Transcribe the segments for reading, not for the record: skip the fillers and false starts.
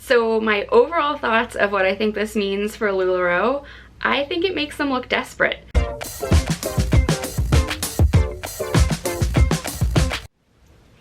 So my overall thoughts of what I think this means for LuLaRoe, I think it makes them look desperate.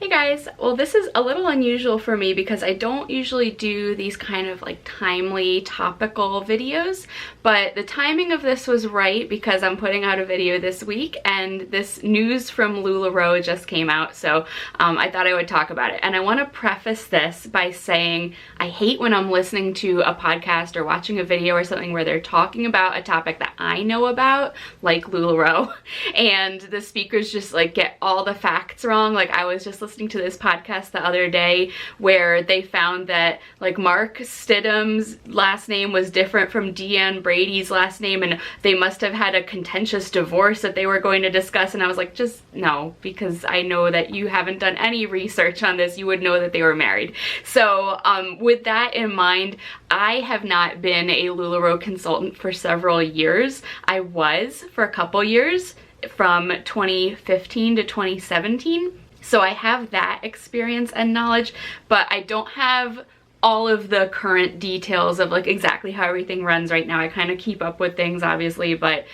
Hey guys, well this is a little unusual for me because I don't usually do these kind of like timely topical videos, but the timing of this was right because I'm putting out a video this week and this news from LuLaRoe just came out, so I thought I would talk about it. And I want to preface this by saying I hate when I'm listening to a podcast or watching a video or something where they're talking about a topic that I know about, like LuLaRoe, and the speakers just like get all the facts wrong. Like I was just listening to this podcast the other day where they found that like Mark Stidham's last name was different from Deanne Brady's last name, and they must have had a contentious divorce that they were going to discuss, and I was like, just no, because I know that you haven't done any research on this. You would know that they were married. So with that in mind, I have not been a LuLaRoe consultant for several years. I was for a couple years from 2015 to 2017. So I have that experience and knowledge, but I don't have all of the current details of like exactly how everything runs right now. I kind of keep up with things obviously, but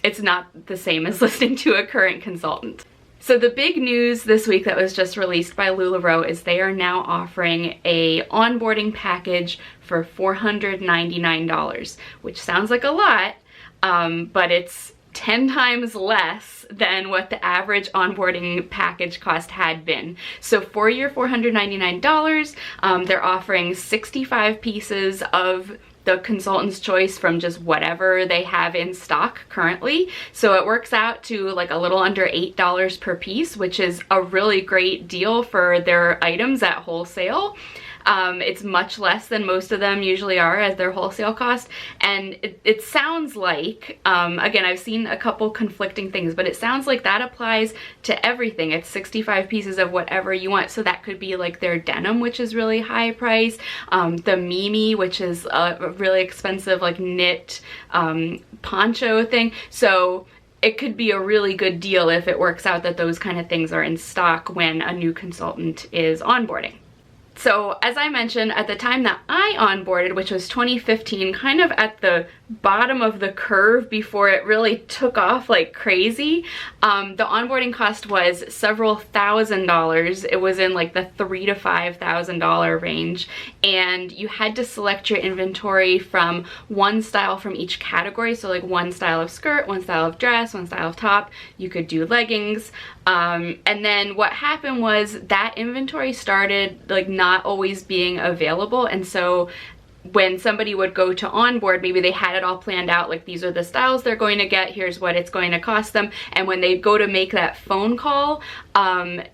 it's not the same as listening to a current consultant. So the big news this week that was just released by LuLaRoe is they are now offering a onboarding package for $499, which sounds like a lot, but it's 10 times less than what the average onboarding package cost had been. So for your $499, they're offering 65 pieces of the consultant's choice from just whatever they have in stock currently. So it works out to like a little under $8 per piece, which is a really great deal for their items at wholesale. It's much less than most of them usually are as their wholesale cost, and it sounds like, again, I've seen a couple conflicting things, but it sounds like that applies to everything. It's 65 pieces of whatever you want, so that could be like their denim, which is really high price, the Mimi, which is a really expensive like knit poncho thing. So it could be a really good deal if it works out that those kind of things are in stock when a new consultant is onboarding. So as I mentioned, at the time that I onboarded, which was 2015, kind of at the bottom of the curve before it really took off like crazy, the onboarding cost was several $1,000s. It was in like the $3,000 to $5,000 range, and you had to select your inventory from one style from each category. So like one style of skirt, one style of dress, one style of top. You could do leggings. And then what happened was that inventory started like not always being available, and so when somebody would go to onboard, maybe they had it all planned out, like these are the styles they're going to get, here's what it's going to cost them, and when they go to make that phone call,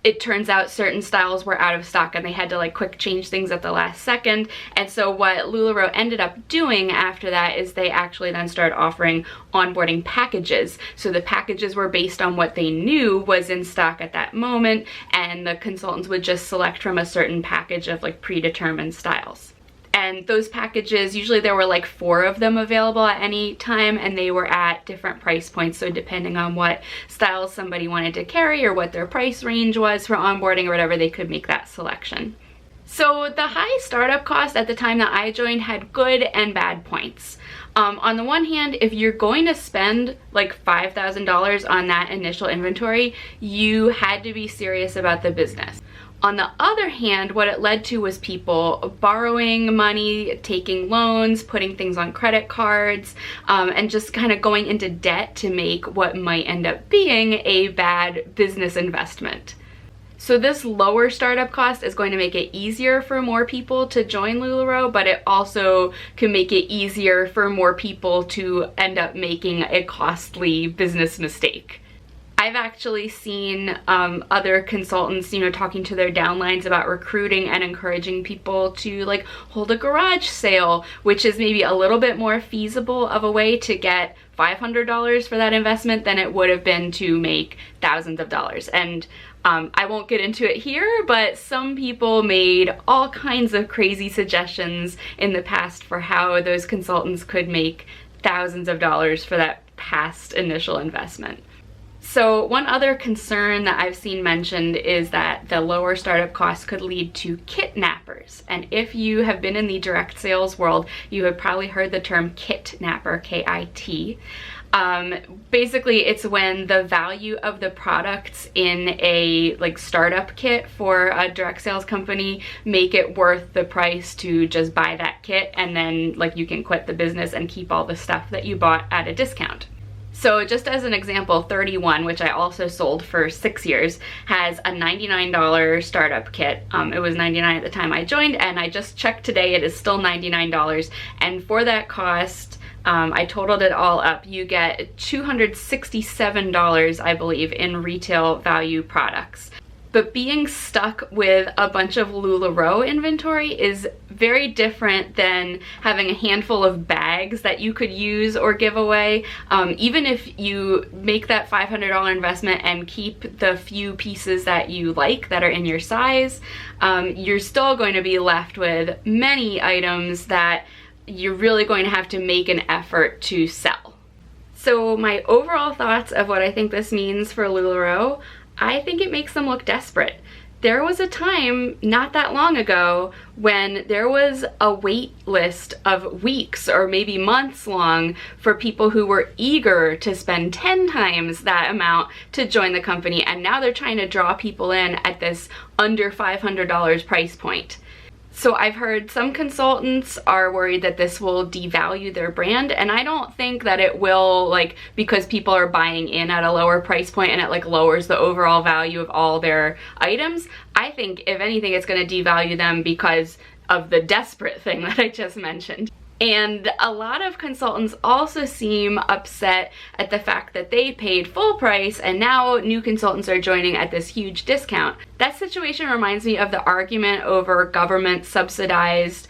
it turns out certain styles were out of stock and they had to like quick change things at the last second. And so what LuLaRoe ended up doing after that is they actually then started offering onboarding packages. So the packages were based on what they knew was in stock at that moment, and the consultants would just select from a certain package of like predetermined styles. And those packages, usually there were like 4 of them available at any time, and they were at different price points. So depending on what styles somebody wanted to carry or what their price range was for onboarding or whatever, they could make that selection. So the high startup cost at the time that I joined had good and bad points. On the one hand, if you're going to spend like $5,000 on that initial inventory, you had to be serious about the business. On the other hand, what it led to was people borrowing money, taking loans, putting things on credit cards, and just kind of going into debt to make what might end up being a bad business investment. So this lower startup cost is going to make it easier for more people to join LuLaRoe, but it also can make it easier for more people to end up making a costly business mistake. I've actually seen other consultants, talking to their downlines about recruiting and encouraging people to like hold a garage sale, which is maybe a little bit more feasible of a way to get $500 for that investment than it would have been to make thousands of dollars. And I won't get into it here, but some people made all kinds of crazy suggestions in the past for how those consultants could make thousands of dollars for that past initial investment. So one other concern that I've seen mentioned is that the lower startup costs could lead to kidnappers. And if you have been in the direct sales world, you have probably heard the term kidnapper, K-I-T. Basically, it's when the value of the products in a startup kit for a direct sales company make it worth the price to just buy that kit, and then you can quit the business and keep all the stuff that you bought at a discount. So just as an example, 31, which I also sold for 6 years, has a $99 startup kit. It was $99 at the time I joined, and I just checked today, it is still $99. And for that cost, I totaled it all up, you get $267, I believe, in retail value products. But being stuck with a bunch of LuLaRoe inventory is very different than having a handful of bags that you could use or give away. Even if you make that $500 investment and keep the few pieces that you like that are in your size, you're still going to be left with many items that you're really going to have to make an effort to sell. So my overall thoughts of what I think this means for LuLaRoe: I think it makes them look desperate. There was a time not that long ago when there was a wait list of weeks or maybe months long for people who were eager to spend 10 times that amount to join the company, and now they're trying to draw people in at this under $500 price point. So I've heard some consultants are worried that this will devalue their brand, and I don't think that it will, because people are buying in at a lower price point and it lowers the overall value of all their items. I think if anything, it's going to devalue them because of the desperate thing that I just mentioned. And a lot of consultants also seem upset at the fact that they paid full price and now new consultants are joining at this huge discount. That situation reminds me of the argument over government subsidized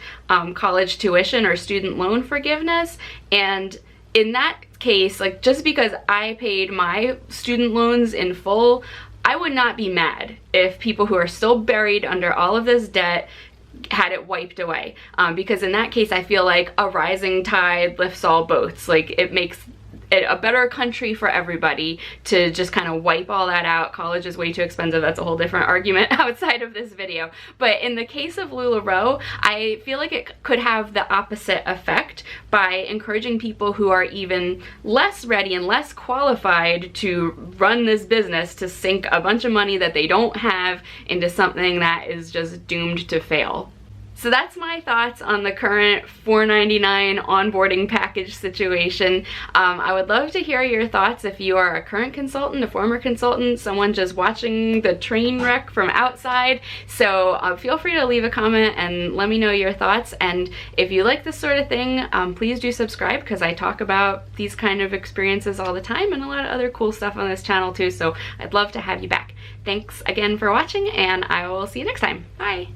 college tuition or student loan forgiveness. And in that case, just because I paid my student loans in full, I would not be mad if people who are still buried under all of this debt had it wiped away, because in that case I feel like a rising tide lifts all boats. It makes it a better country for everybody to just kind of wipe all that out. College is way too expensive. That's a whole different argument outside of this video. But in the case of LuLaRoe, I feel like it could have the opposite effect by encouraging people who are even less ready and less qualified to run this business to sink a bunch of money that they don't have into something that is just doomed to fail. So that's my thoughts on the current $4.99 onboarding package situation. I would love to hear your thoughts if you are a current consultant, a former consultant, someone just watching the train wreck from outside. So feel free to leave a comment and let me know your thoughts. And if you like this sort of thing, please do subscribe, because I talk about these kind of experiences all the time and a lot of other cool stuff on this channel too. So I'd love to have you back. Thanks again for watching, and I will see you next time. Bye.